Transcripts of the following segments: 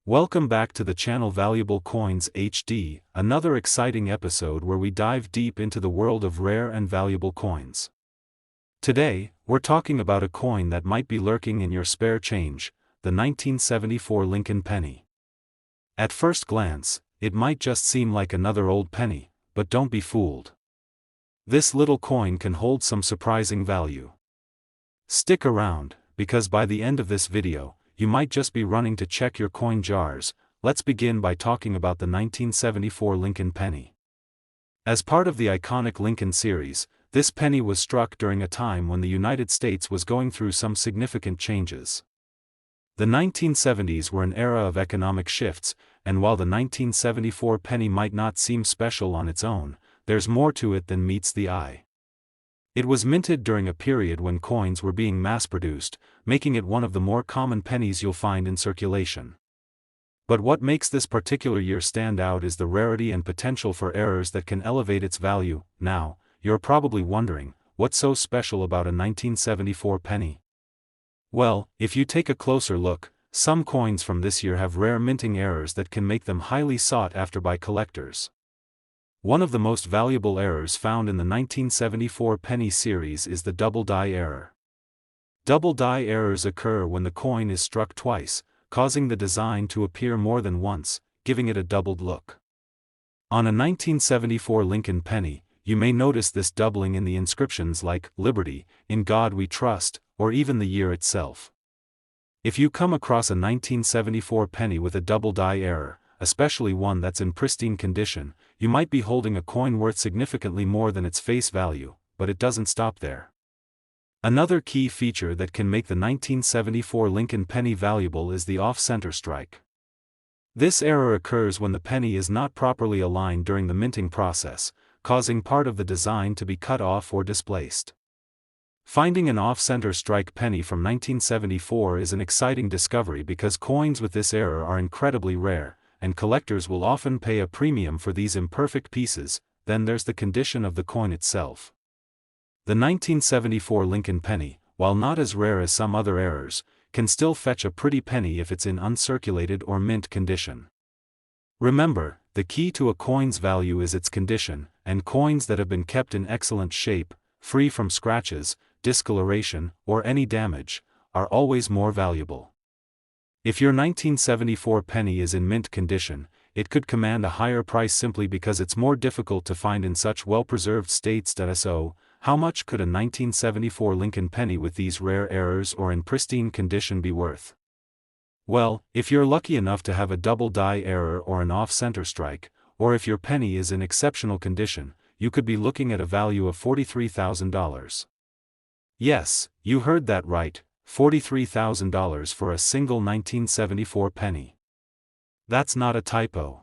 Welcome back to the channel Valuable Coins HD, another exciting episode where we dive deep into the world of rare and valuable coins. Today, we're talking about a coin that might be lurking in your spare change, the 1974 Lincoln penny. At first glance, it might just seem like another old penny, but don't be fooled. This little coin can hold some surprising value. Stick around, because by the end of this video, you might just be running to check your coin jars. Let's begin by talking about the 1974 Lincoln penny. As part of the iconic Lincoln series, this penny was struck during a time when the United States was going through some significant changes. The 1970s were an era of economic shifts, and while the 1974 penny might not seem special on its own, there's more to it than meets the eye. It was minted during a period when coins were being mass-produced, making it one of the more common pennies you'll find in circulation. But what makes this particular year stand out is the rarity and potential for errors that can elevate its value. Now, you're probably wondering, what's so special about a 1974 penny? Well, if you take a closer look, some coins from this year have rare minting errors that can make them highly sought after by collectors. One of the most valuable errors found in the 1974 penny series is the double die error. Double die errors occur when the coin is struck twice, causing the design to appear more than once, giving it a doubled look. On a 1974 Lincoln penny, you may notice this doubling in the inscriptions like "Liberty," "In God We Trust," or even the year itself. If you come across a 1974 penny with a double die error, especially one that's in pristine condition, you might be holding a coin worth significantly more than its face value, but it doesn't stop there. Another key feature that can make the 1974 Lincoln penny valuable is the off-center strike. This error occurs when the penny is not properly aligned during the minting process, causing part of the design to be cut off or displaced. Finding an off-center strike penny from 1974 is an exciting discovery because coins with this error are incredibly rare, and collectors will often pay a premium for these imperfect pieces. Then there's the condition of the coin itself. The 1974 Lincoln penny, while not as rare as some other errors, can still fetch a pretty penny if it's in uncirculated or mint condition. Remember, the key to a coin's value is its condition, and coins that have been kept in excellent shape, free from scratches, discoloration, or any damage, are always more valuable. If your 1974 penny is in mint condition, it could command a higher price simply because it's more difficult to find in such well-preserved states. So, how much could a 1974 Lincoln penny with these rare errors or in pristine condition be worth? Well, if you're lucky enough to have a double die error or an off-center strike, or if your penny is in exceptional condition, you could be looking at a value of $43,000. Yes, you heard that right. $43,000 for a single 1974 penny. That's not a typo.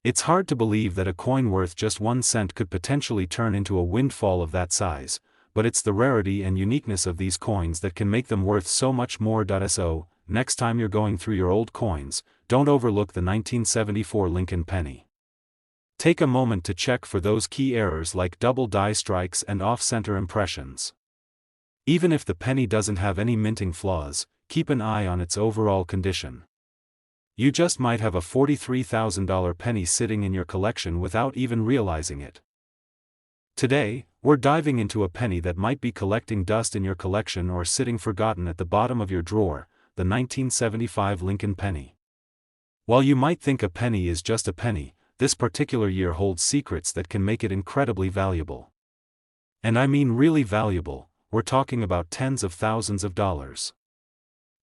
It's hard to believe that a coin worth just 1 cent could potentially turn into a windfall of that size, but it's the rarity and uniqueness of these coins that can make them worth so much more. So, next time you're going through your old coins, don't overlook the 1974 Lincoln penny. Take a moment to check for those key errors like double die strikes and off-center impressions. Even if the penny doesn't have any minting flaws, keep an eye on its overall condition. You just might have a $43,000 penny sitting in your collection without even realizing it. Today, we're diving into a penny that might be collecting dust in your collection or sitting forgotten at the bottom of your drawer, the 1975 Lincoln penny. While you might think a penny is just a penny, this particular year holds secrets that can make it incredibly valuable. And I mean really valuable. We're talking about tens of thousands of dollars.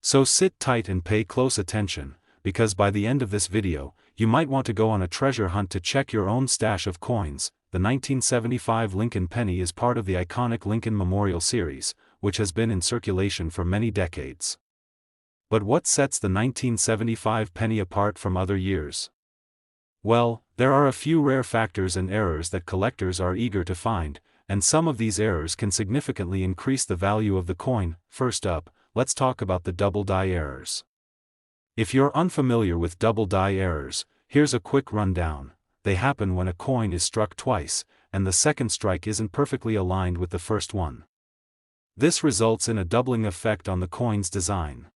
So sit tight and pay close attention, because by the end of this video, you might want to go on a treasure hunt to check your own stash of coins. The 1975 Lincoln penny is part of the iconic Lincoln Memorial series, which has been in circulation for many decades. But what sets the 1975 penny apart from other years? Well, there are a few rare factors and errors that collectors are eager to find, and some of these errors can significantly increase the value of the coin. First up, let's talk about the double die errors. If you're unfamiliar with double die errors, here's a quick rundown. They happen when a coin is struck twice, and the second strike isn't perfectly aligned with the first one. This results in a doubling effect on the coin's design.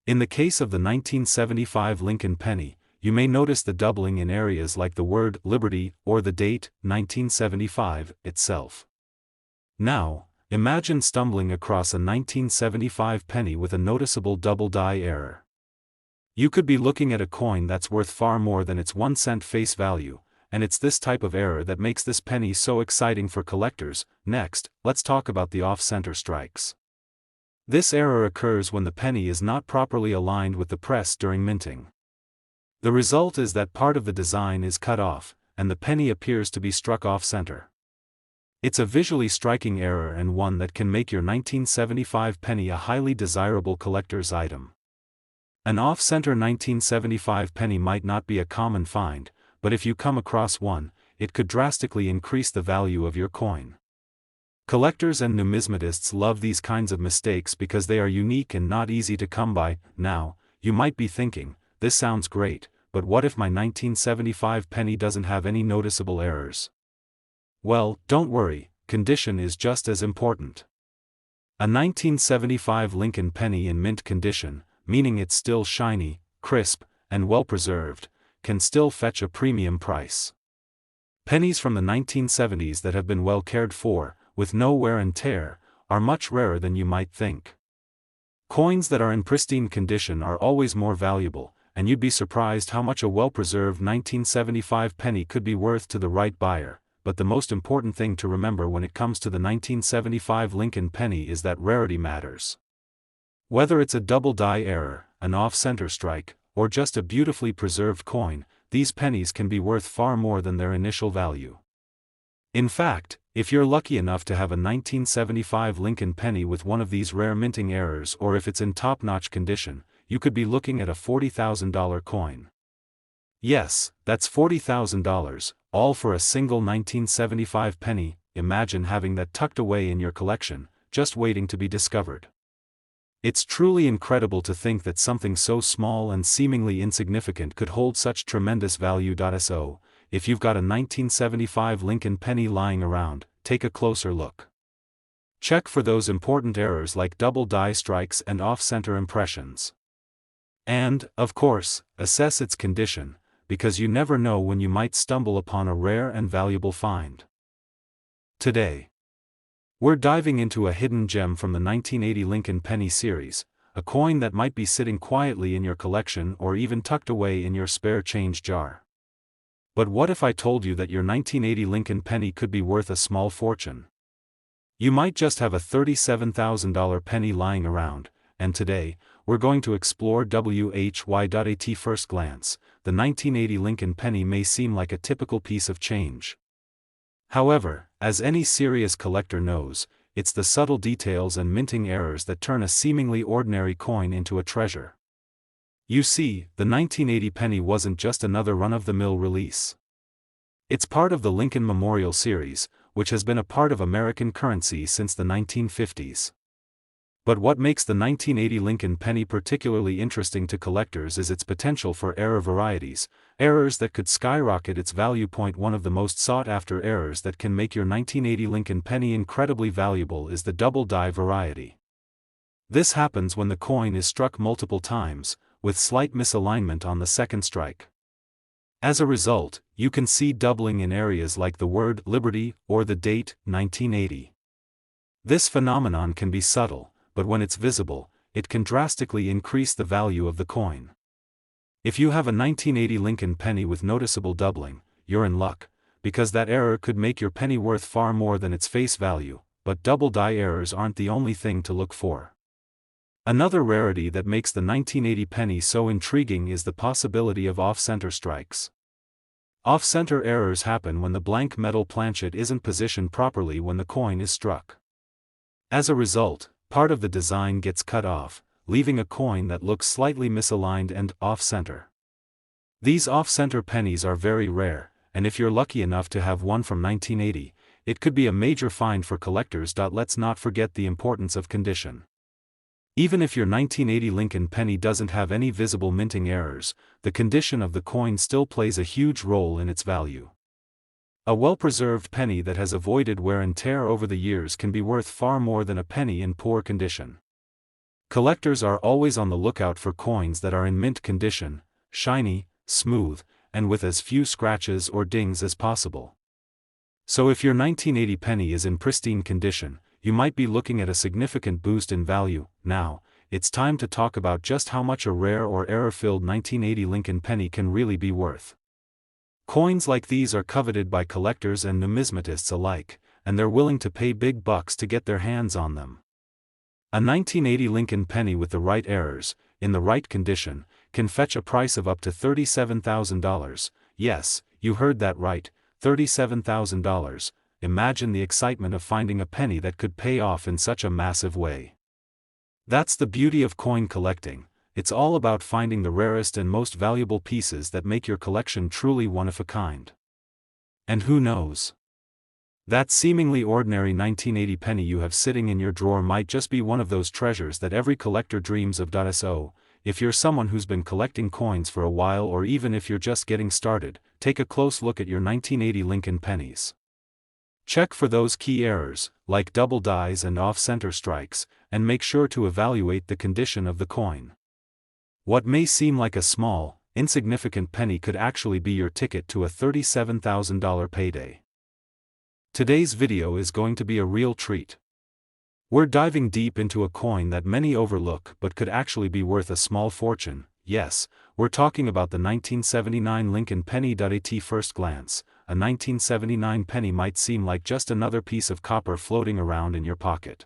In the case of the 1975 Lincoln penny, you may notice the doubling in areas like the word Liberty or the date 1975 itself. Now, imagine stumbling across a 1975 penny with a noticeable double die error. You could be looking at a coin that's worth far more than its 1 cent face value, and it's this type of error that makes this penny so exciting for collectors. Next, let's talk about the off-center strikes. This error occurs when the penny is not properly aligned with the press during minting. The result is that part of the design is cut off, and the penny appears to be struck off-center. It's a visually striking error and one that can make your 1975 penny a highly desirable collector's item. An off-center 1975 penny might not be a common find, but if you come across one, it could drastically increase the value of your coin. Collectors and numismatists love these kinds of mistakes because they are unique and not easy to come by. Now, you might be thinking, this sounds great, but what if my 1975 penny doesn't have any noticeable errors? Well, don't worry, condition is just as important. A 1975 Lincoln penny in mint condition, meaning it's still shiny, crisp, and well preserved, can still fetch a premium price. Pennies from the 1970s that have been well cared for, with no wear and tear, are much rarer than you might think. Coins that are in pristine condition are always more valuable, and you'd be surprised how much a well-preserved 1975 penny could be worth to the right buyer. But the most important thing to remember when it comes to the 1975 Lincoln penny is that rarity matters. Whether it's a double die error, an off-center strike, or just a beautifully preserved coin, these pennies can be worth far more than their initial value. In fact, if you're lucky enough to have a 1975 Lincoln penny with one of these rare minting errors, or if it's in top-notch condition, you could be looking at a $40,000 coin. Yes, that's $40,000, all for a single 1975 penny. Imagine having that tucked away in your collection, just waiting to be discovered. It's truly incredible to think that something so small and seemingly insignificant could hold such tremendous value. So, if you've got a 1975 Lincoln penny lying around, take a closer look. Check for those important errors like double die strikes and off-center impressions. And, of course, assess its condition, because you never know when you might stumble upon a rare and valuable find. Today, we're diving into a hidden gem from the 1980 Lincoln penny series, a coin that might be sitting quietly in your collection or even tucked away in your spare change jar. But what if I told you that your 1980 Lincoln penny could be worth a small fortune? You might just have a $37,000 penny lying around, and today, we're going to explore why. At first glance, the 1980 Lincoln penny may seem like a typical piece of change. However, as any serious collector knows, it's the subtle details and minting errors that turn a seemingly ordinary coin into a treasure. You see, the 1980 penny wasn't just another run-of-the-mill release. It's part of the Lincoln Memorial Series, which has been a part of American currency since the 1950s. But what makes the 1980 Lincoln penny particularly interesting to collectors is its potential for error varieties, errors that could skyrocket its value. One of the most sought-after errors that can make your 1980 Lincoln penny incredibly valuable is the double die variety. This happens when the coin is struck multiple times, with slight misalignment on the second strike. As a result, you can see doubling in areas like the word Liberty or the date 1980. This phenomenon can be subtle, but when it's visible, it can drastically increase the value of the coin. If you have a 1980 Lincoln penny with noticeable doubling, you're in luck, because that error could make your penny worth far more than its face value. But double die errors aren't the only thing to look for. Another rarity that makes the 1980 penny so intriguing is the possibility of off-center strikes. Off-center errors happen when the blank metal planchet isn't positioned properly when the coin is struck. As a result, part of the design gets cut off, leaving a coin that looks slightly misaligned and off-center. These off-center pennies are very rare, and if you're lucky enough to have one from 1980, it could be a major find for collectors. Let's not forget the importance of condition. Even if your 1980 Lincoln penny doesn't have any visible minting errors, the condition of the coin still plays a huge role in its value. A well-preserved penny that has avoided wear and tear over the years can be worth far more than a penny in poor condition. Collectors are always on the lookout for coins that are in mint condition, shiny, smooth, and with as few scratches or dings as possible. So if your 1980 penny is in pristine condition, you might be looking at a significant boost in value. Now, it's time to talk about just how much a rare or error-filled 1980 Lincoln penny can really be worth. Coins like these are coveted by collectors and numismatists alike, and they're willing to pay big bucks to get their hands on them. A 1980 Lincoln penny with the right errors, in the right condition, can fetch a price of up to $37,000. Yes, you heard that right, $37,000. Imagine the excitement of finding a penny that could pay off in such a massive way. That's the beauty of coin collecting. It's all about finding the rarest and most valuable pieces that make your collection truly one of a kind. And who knows? That seemingly ordinary 1980 penny you have sitting in your drawer might just be one of those treasures that every collector dreams of. So, if you're someone who's been collecting coins for a while, or even if you're just getting started, take a close look at your 1980 Lincoln pennies. Check for those key errors, like double dies and off-center strikes, and make sure to evaluate the condition of the coin. What may seem like a small, insignificant penny could actually be your ticket to a $37,000 payday. Today's video is going to be a real treat. We're diving deep into a coin that many overlook but could actually be worth a small fortune. Yes, we're talking about the 1979 Lincoln penny. At first glance, a 1979 penny might seem like just another piece of copper floating around in your pocket.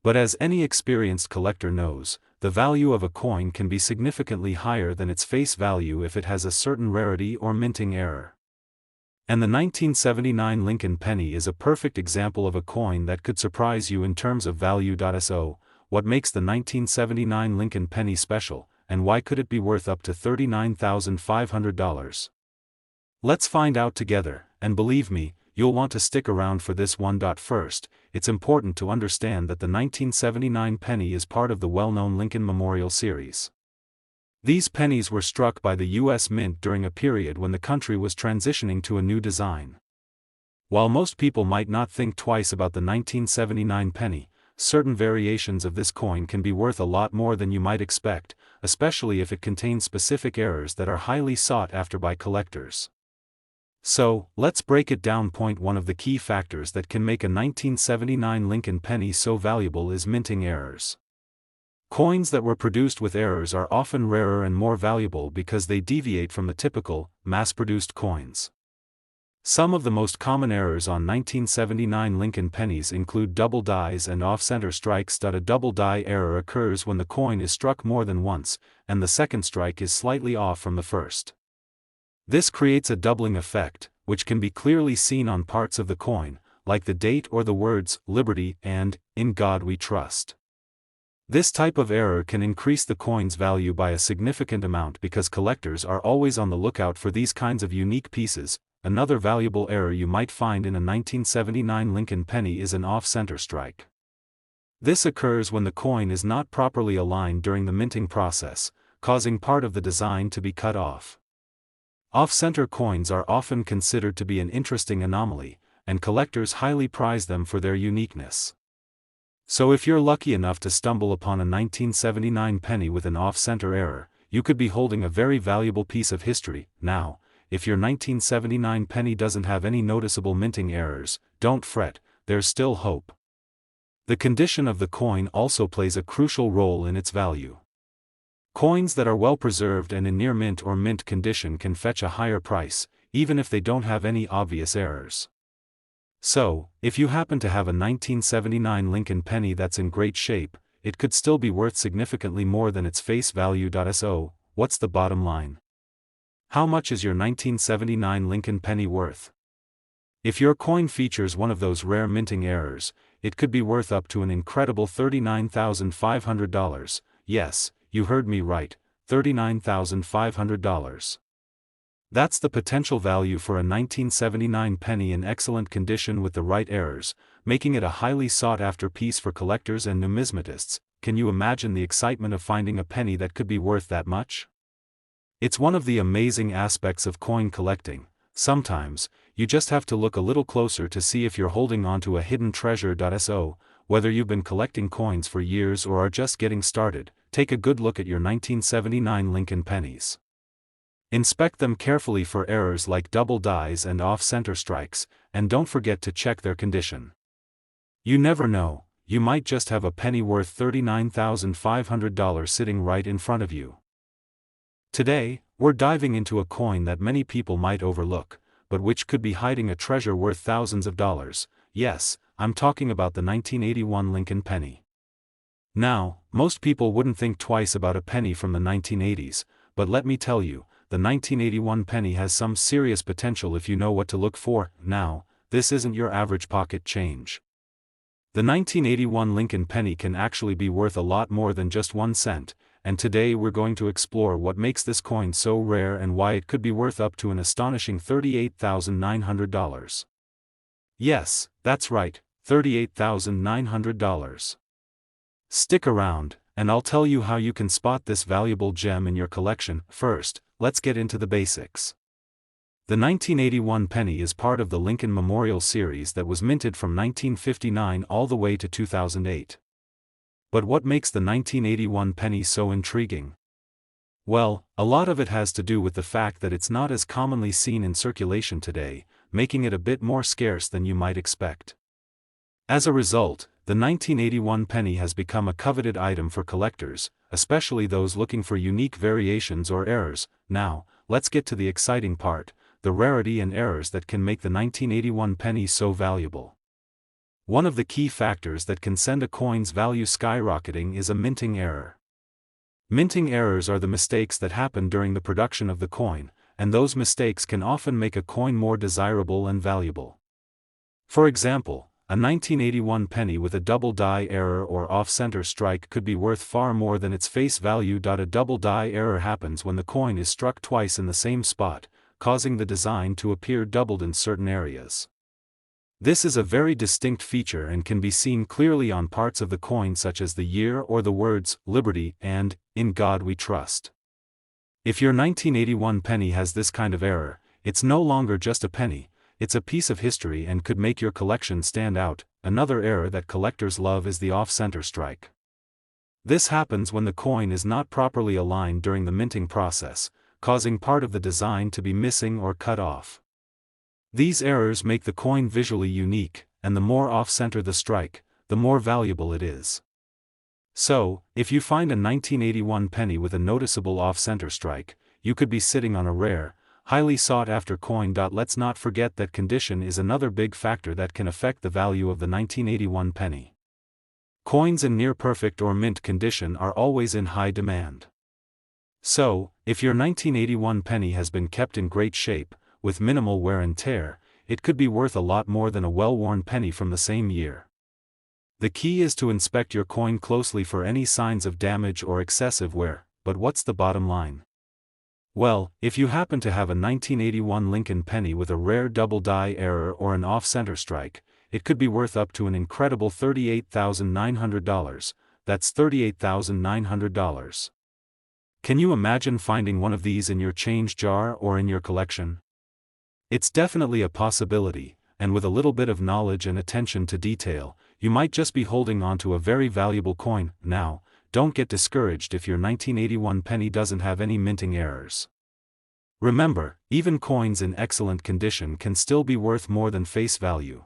But as any experienced collector knows, the value of a coin can be significantly higher than its face value if it has a certain rarity or minting error. And the 1979 Lincoln penny is a perfect example of a coin that could surprise you in terms of value. So, what makes the 1979 Lincoln penny special, and why could it be worth up to $39,500? Let's find out together, and believe me, you'll want to stick around for this one. First, it's important to understand that the 1979 penny is part of the well-known Lincoln Memorial series. These pennies were struck by the U.S. Mint during a period when the country was transitioning to a new design. While most people might not think twice about the 1979 penny, certain variations of this coin can be worth a lot more than you might expect, especially if it contains specific errors that are highly sought after by collectors. So, let's break it down. Point 1 of the key factors that can make a 1979 Lincoln penny so valuable is minting errors. Coins that were produced with errors are often rarer and more valuable because they deviate from the typical, mass-produced coins. Some of the most common errors on 1979 Lincoln pennies include double dies and off-center strikes. A double die error occurs when the coin is struck more than once, and the second strike is slightly off from the first. This creates a doubling effect, which can be clearly seen on parts of the coin, like the date or the words, "Liberty" and "In God We Trust." This type of error can increase the coin's value by a significant amount because collectors are always on the lookout for these kinds of unique pieces. Another valuable error you might find in a 1979 Lincoln penny is an off-center strike. This occurs when the coin is not properly aligned during the minting process, causing part of the design to be cut off. Off-center coins are often considered to be an interesting anomaly, and collectors highly prize them for their uniqueness. So if you're lucky enough to stumble upon a 1979 penny with an off-center error, you could be holding a very valuable piece of history. Now, if your 1979 penny doesn't have any noticeable minting errors, don't fret, there's still hope. The condition of the coin also plays a crucial role in its value. Coins that are well preserved and in near mint or mint condition can fetch a higher price, even if they don't have any obvious errors. So, if you happen to have a 1979 Lincoln penny that's in great shape, it could still be worth significantly more than its face value. So, what's the bottom line? How much is your 1979 Lincoln penny worth? If your coin features one of those rare minting errors, it could be worth up to an incredible $39,500. Yes, you heard me right, $39,500. That's the potential value for a 1979 penny in excellent condition with the right errors, making it a highly sought-after piece for collectors and numismatists. Can you imagine the excitement of finding a penny that could be worth that much? It's one of the amazing aspects of coin collecting. Sometimes, you just have to look a little closer to see if you're holding onto a hidden treasure. So, Whether you've been collecting coins for years or are just getting started, take a good look at your 1979 Lincoln pennies. Inspect them carefully for errors like double dies and off-center strikes, and don't forget to check their condition. You never know, you might just have a penny worth $39,500 sitting right in front of you. Today, we're diving into a coin that many people might overlook, but which could be hiding a treasure worth thousands of dollars. Yes, I'm talking about the 1981 Lincoln penny. Now, most people wouldn't think twice about a penny from the 1980s, but let me tell you, the 1981 penny has some serious potential if you know what to look for. Now, this isn't your average pocket change. The 1981 Lincoln penny can actually be worth a lot more than just 1 cent, and today we're going to explore what makes this coin so rare and why it could be worth up to an astonishing $38,900. Yes, that's right, $38,900. Stick around, and I'll tell you how you can spot this valuable gem in your collection. First, let's get into the basics. The 1981 penny is part of the Lincoln Memorial Series that was minted from 1959 all the way to 2008. But what makes the 1981 penny so intriguing? Well, a lot of it has to do with the fact that it's not as commonly seen in circulation today, making it a bit more scarce than you might expect. As a result, the 1981 penny has become a coveted item for collectors, especially those looking for unique variations or errors. Now, let's get to the exciting part, the rarity and errors that can make the 1981 penny so valuable. One of the key factors that can send a coin's value skyrocketing is a minting error. Minting errors are the mistakes that happen during the production of the coin, and those mistakes can often make a coin more desirable and valuable. For example, a 1981 penny with a double die error or off-center strike could be worth far more than its face value. A double die error happens when the coin is struck twice in the same spot, causing the design to appear doubled in certain areas. This is a very distinct feature and can be seen clearly on parts of the coin such as the year or the words, Liberty and, In God We Trust. If your 1981 penny has this kind of error, it's no longer just a penny, it's a piece of history and could make your collection stand out. Another error that collectors love is the off-center strike. This happens when the coin is not properly aligned during the minting process, causing part of the design to be missing or cut off. These errors make the coin visually unique, and the more off-center the strike, the more valuable it is. So, if you find a 1981 penny with a noticeable off-center strike, you could be sitting on a rare, highly sought-after coin. Let's not forget that condition is another big factor that can affect the value of the 1981 penny. Coins in near-perfect or mint condition are always in high demand. So, if your 1981 penny has been kept in great shape, with minimal wear and tear, it could be worth a lot more than a well-worn penny from the same year. The key is to inspect your coin closely for any signs of damage or excessive wear, but what's the bottom line? Well, if you happen to have a 1981 Lincoln penny with a rare double die error or an off-center strike, it could be worth up to an incredible $38,900, that's $38,900. Can you imagine finding one of these in your change jar or in your collection? It's definitely a possibility, and with a little bit of knowledge and attention to detail, you might just be holding on to a very valuable coin. Now, don't get discouraged if your 1981 penny doesn't have any minting errors. Remember, even coins in excellent condition can still be worth more than face value.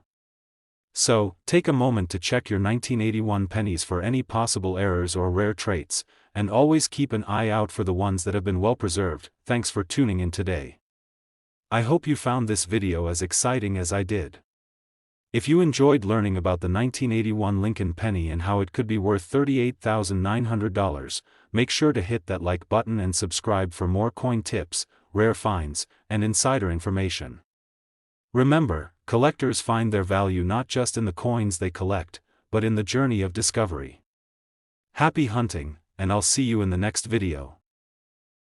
So, take a moment to check your 1981 pennies for any possible errors or rare traits, and always keep an eye out for the ones that have been well preserved. Thanks for tuning in today. I hope you found this video as exciting as I did. If you enjoyed learning about the 1981 Lincoln penny and how it could be worth $38,900, make sure to hit that like button and subscribe for more coin tips, rare finds, and insider information. Remember, collectors find their value not just in the coins they collect, but in the journey of discovery. Happy hunting, and I'll see you in the next video.